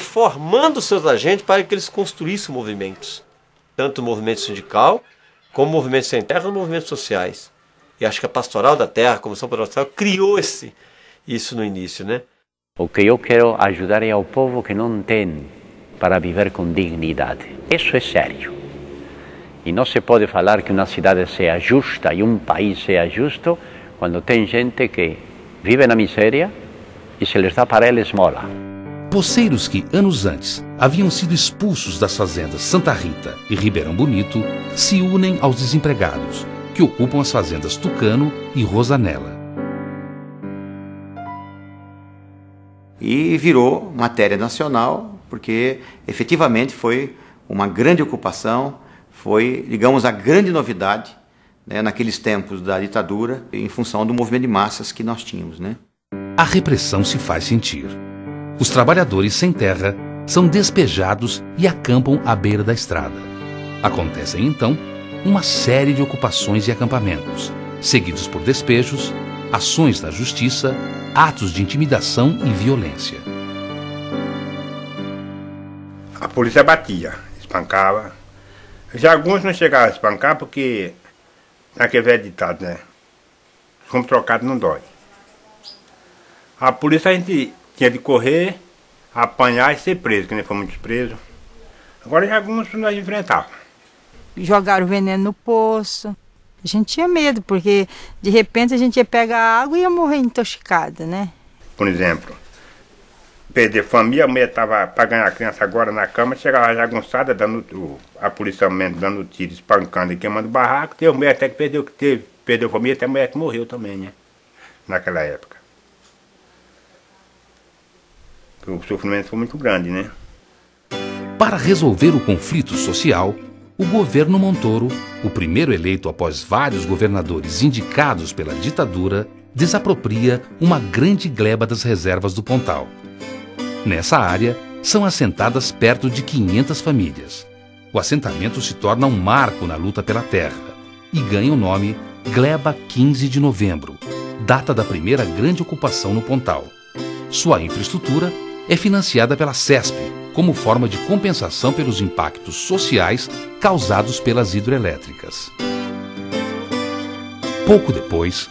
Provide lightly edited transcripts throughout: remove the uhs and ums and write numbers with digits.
formando seus agentes para que eles construíssem movimentos, tanto o movimento sindical, como o movimento sem terra, como movimentos sociais. E acho que a Pastoral da Terra, a Comissão Pastoral, criou isso no início, né? O que eu quero ajudar é ao povo que não tem para viver com dignidade. Isso é sério. E não se pode falar que uma cidade seja justa e um país seja justo quando tem gente que vive na miséria e se lhes dá para ela esmola. Poceiros que, anos antes, haviam sido expulsos das fazendas Santa Rita e Ribeirão Bonito, se unem aos desempregados, que ocupam as fazendas Tucano e Rosanela. E virou matéria nacional, porque efetivamente foi uma grande ocupação, foi, digamos, a grande novidade, né, naqueles tempos da ditadura, em função do movimento de massas que nós tínhamos, né? A repressão se faz sentir. Os trabalhadores sem terra são despejados e acampam à beira da estrada. Acontecem, então, uma série de ocupações e acampamentos, seguidos por despejos, ações da justiça, atos de intimidação e violência. A polícia batia, espancava. Já alguns não chegavam a espancar porque, naquele velho ditado, né? Como trocado não dói. A polícia a gente tinha de correr, apanhar e ser preso, que nem fomos muitos presos. Agora já alguns nós enfrentávamos. Jogaram veneno no poço. A gente tinha medo, porque de repente a gente ia pegar água e ia morrer intoxicada, né? Por exemplo, perder família, a mulher estava para ganhar a criança agora na cama, chegava jagunçada, a policiamento dando tiro, espancando e queimando barraco. Teve mulher até que perdeu família, até mulher que morreu também, né? Naquela época. O sofrimento foi muito grande, né? Para resolver o conflito social, o governo Montoro, o primeiro eleito após vários governadores indicados pela ditadura, desapropria uma grande gleba das reservas do Pontal. Nessa área, são assentadas perto de 500 famílias. O assentamento se torna um marco na luta pela terra e ganha o nome Gleba 15 de Novembro, data da primeira grande ocupação no Pontal. Sua infraestrutura é financiada pela CESP, como forma de compensação pelos impactos sociais causados pelas hidrelétricas. Pouco depois,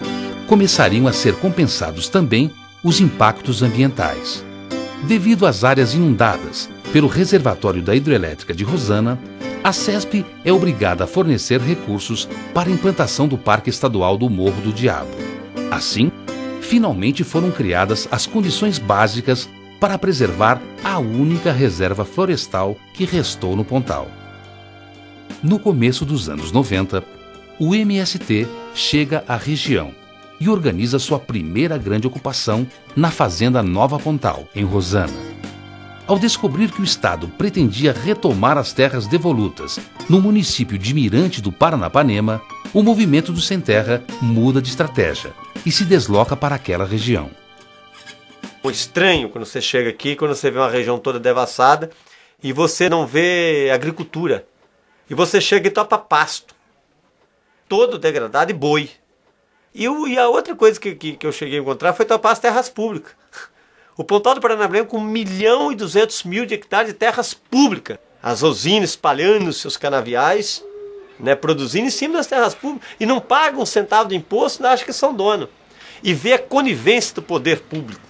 começariam a ser compensados também os impactos ambientais. Devido às áreas inundadas pelo reservatório da hidrelétrica de Rosana, a CESP é obrigada a fornecer recursos para a implantação do Parque Estadual do Morro do Diabo. Assim, finalmente foram criadas as condições básicas para preservar a única reserva florestal que restou no Pontal. No começo dos anos 90, o MST chega à região e organiza sua primeira grande ocupação na Fazenda Nova Pontal, em Rosana. Ao descobrir que o Estado pretendia retomar as terras devolutas no município de Mirante do Paranapanema, o movimento do Sem Terra muda de estratégia e se desloca para aquela região. É estranho quando você chega aqui, quando você vê uma região toda devassada e você não vê agricultura. E você chega e topa pasto, todo degradado e boi. E a outra coisa que eu cheguei a encontrar foi topar as terras públicas. O Pontal do Paranapanema com 1.200.000 de hectares de terras públicas. As usinas espalhando seus canaviais, né, produzindo em cima das terras públicas. E não pagam um centavo de imposto, não acham que são dono. E vê a conivência do poder público.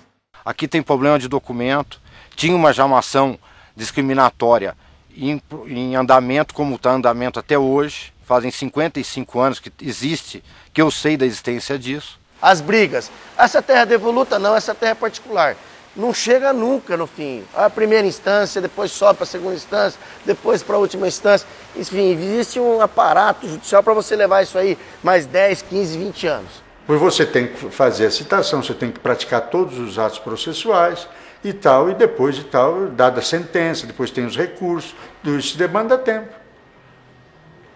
Aqui tem problema de documento, tinha já uma ação discriminatória em andamento, como está em andamento até hoje. Fazem 55 anos que existe, que eu sei da existência disso. As brigas, essa terra é devoluta não, essa terra é particular. Não chega nunca no fim. A primeira instância, depois sobe para a segunda instância, depois para a última instância. Enfim, existe um aparato judicial para você levar isso aí mais 10, 15, 20 anos. Pois você tem que fazer a citação, você tem que praticar todos os atos processuais e tal, e depois de tal, dada a sentença, depois tem os recursos, tudo isso demanda tempo.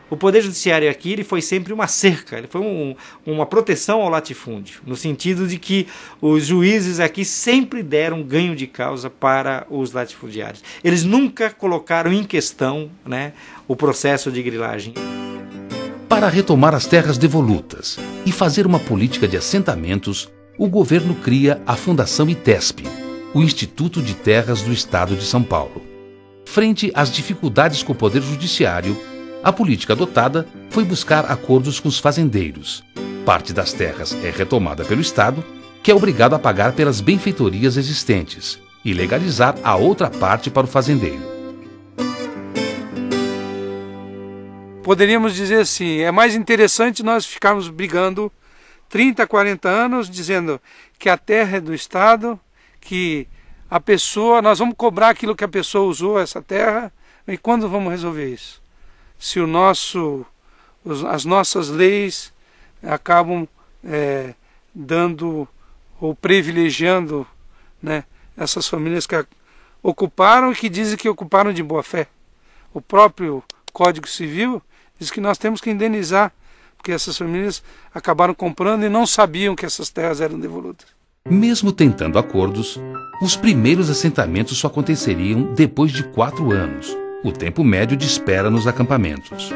O Poder Judiciário aqui ele foi sempre uma cerca, ele foi uma proteção ao latifúndio, no sentido de que os juízes aqui sempre deram ganho de causa para os latifundiários. Eles nunca colocaram em questão, né, o processo de grilagem. Para retomar as terras devolutas e fazer uma política de assentamentos, o governo cria a Fundação ITESP, o Instituto de Terras do Estado de São Paulo. Frente às dificuldades com o Poder Judiciário, a política adotada foi buscar acordos com os fazendeiros. Parte das terras é retomada pelo Estado, que é obrigado a pagar pelas benfeitorias existentes e legalizar a outra parte para o fazendeiro. Poderíamos dizer assim, é mais interessante nós ficarmos brigando 30, 40 anos, dizendo que a terra é do Estado, que a pessoa, nós vamos cobrar aquilo que a pessoa usou, essa terra, e quando vamos resolver isso? Se as nossas leis acabam dando ou privilegiando, né, essas famílias que ocuparam e que dizem que ocuparam de boa fé. O próprio Código Civil diz que nós temos que indenizar, porque essas famílias acabaram comprando e não sabiam que essas terras eram devolutas. Mesmo tentando acordos, os primeiros assentamentos só aconteceriam depois de 4 anos, o tempo médio de espera nos acampamentos.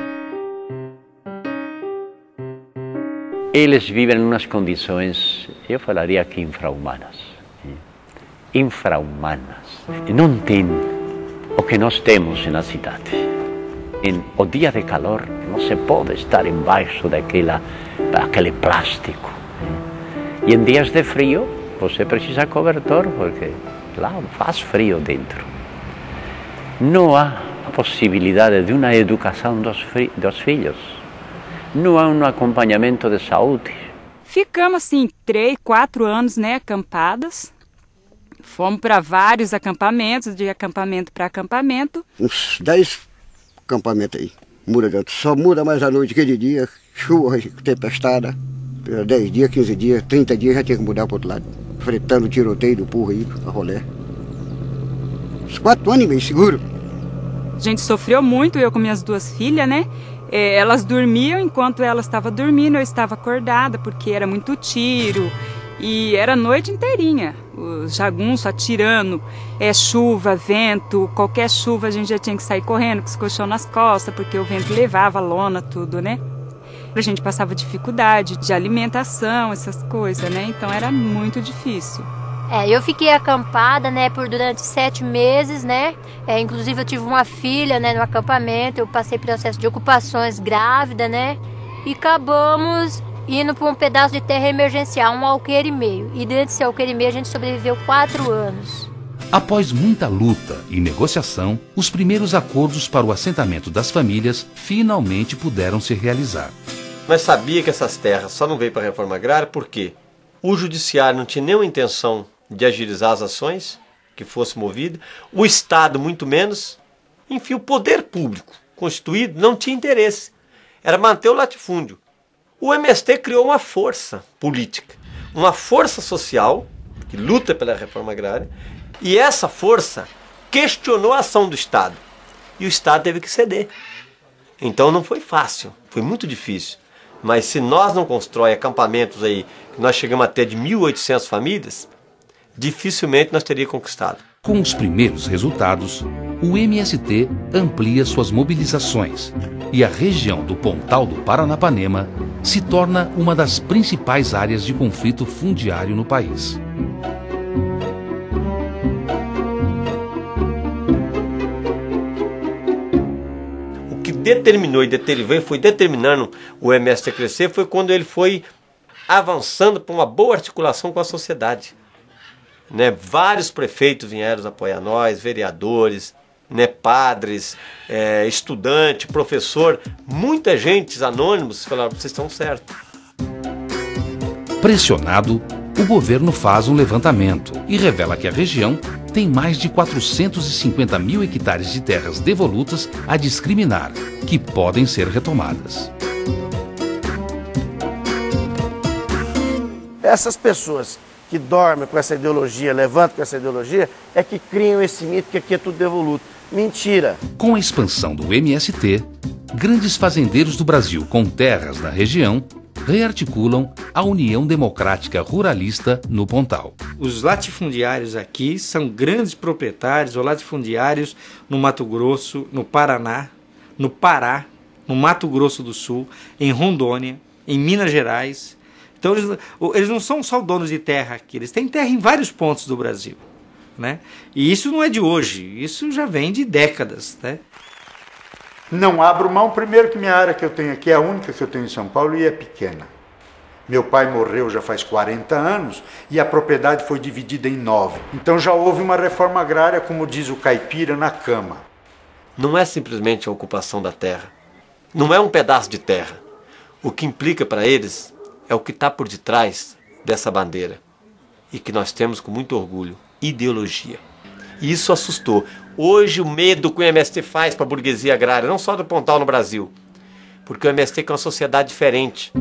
Eles vivem em umas condições, eu falaria que infra-humanas. Infra-humanas. Não tem o que nós temos na cidade. O dia de calor não se pode estar embaixo daquele plástico. E em dias de frio, você precisa de cobertor, porque lá faz frio dentro. Não há a possibilidade de uma educação dos filhos. Não há um acompanhamento de saúde. Ficamos assim 3, 4 anos, né, acampadas. Fomos para vários acampamentos, de acampamento para acampamento. Uns 10 acampamentos aí. Só muda mais à noite que de dia. Chuva, tempestade. 10 dias, 15 dias, 30 dias já tinha que mudar para o outro lado. Fretando o tiroteio do porro aí, a rolé. Uns 4 anos e meio, seguro. A gente sofreu muito, eu com minhas 2 filhas, né? Elas dormiam, enquanto elas estavam dormindo, eu estava acordada, porque era muito tiro. E era a noite inteirinha, os jagunços atirando, chuva, vento, qualquer chuva a gente já tinha que sair correndo com os colchão nas costas, porque o vento levava a lona, tudo, né? A gente passava dificuldade de alimentação, essas coisas, né? Então era muito difícil. Eu fiquei acampada, né, durante 7 meses, né? Inclusive eu tive uma filha, né, no acampamento, eu passei processo de ocupações grávida, né? E acabamos indo para um pedaço de terra emergencial, 1,5 alqueire. E dentro desse 1,5 alqueire a gente sobreviveu 4 anos. Após muita luta e negociação, os primeiros acordos para o assentamento das famílias finalmente puderam se realizar. Mas sabia que essas terras só não veio para a reforma agrária porque o judiciário não tinha nenhuma intenção de agilizar as ações que fosse movida, o Estado muito menos, enfim, o poder público constituído não tinha interesse, era manter o latifúndio. O MST criou uma força política, uma força social que luta pela reforma agrária, e essa força questionou a ação do Estado, e o Estado teve que ceder. Então não foi fácil, foi muito difícil. Mas se nós não constrói acampamentos aí, que nós chegamos a ter de 1.800 famílias, dificilmente nós teríamos conquistado. Com os primeiros resultados, o MST amplia suas mobilizações e a região do Pontal do Paranapanema se torna uma das principais áreas de conflito fundiário no país. Determinou e foi determinando o MST a crescer foi quando ele foi avançando para uma boa articulação com a sociedade. Né? Vários prefeitos vieram apoiar nós, vereadores, né? Padres, estudante, professor, muita gente, anônimos, falaram, vocês estão certos. Pressionado, o governo faz um levantamento e revela que a região tem mais de 450 mil hectares de terras devolutas a discriminar, que podem ser retomadas. Essas pessoas que dormem com essa ideologia, levantam com essa ideologia, é que criam esse mito que aqui é tudo devoluto. Mentira! Com a expansão do MST, grandes fazendeiros do Brasil com terras na região rearticulam a União Democrática Ruralista no Pontal. Os latifundiários aqui são grandes proprietários ou latifundiários no Mato Grosso, no Paraná, no Pará, no Mato Grosso do Sul, em Rondônia, em Minas Gerais. Então eles não são só donos de terra aqui, eles têm terra em vários pontos do Brasil. né? E isso não é de hoje, isso já vem de décadas, né? Não abro mão, primeiro que minha área que eu tenho aqui é a única que eu tenho em São Paulo e é pequena. Meu pai morreu já faz 40 anos e a propriedade foi dividida em 9. Então já houve uma reforma agrária, como diz o caipira, na cama. Não é simplesmente a ocupação da terra. Não é um pedaço de terra. O que implica para eles é o que está por detrás dessa bandeira. E que nós temos com muito orgulho: ideologia. E isso assustou. Hoje o medo que o MST faz para a burguesia agrária, não só do Pontal no Brasil, porque o MST é uma sociedade diferente.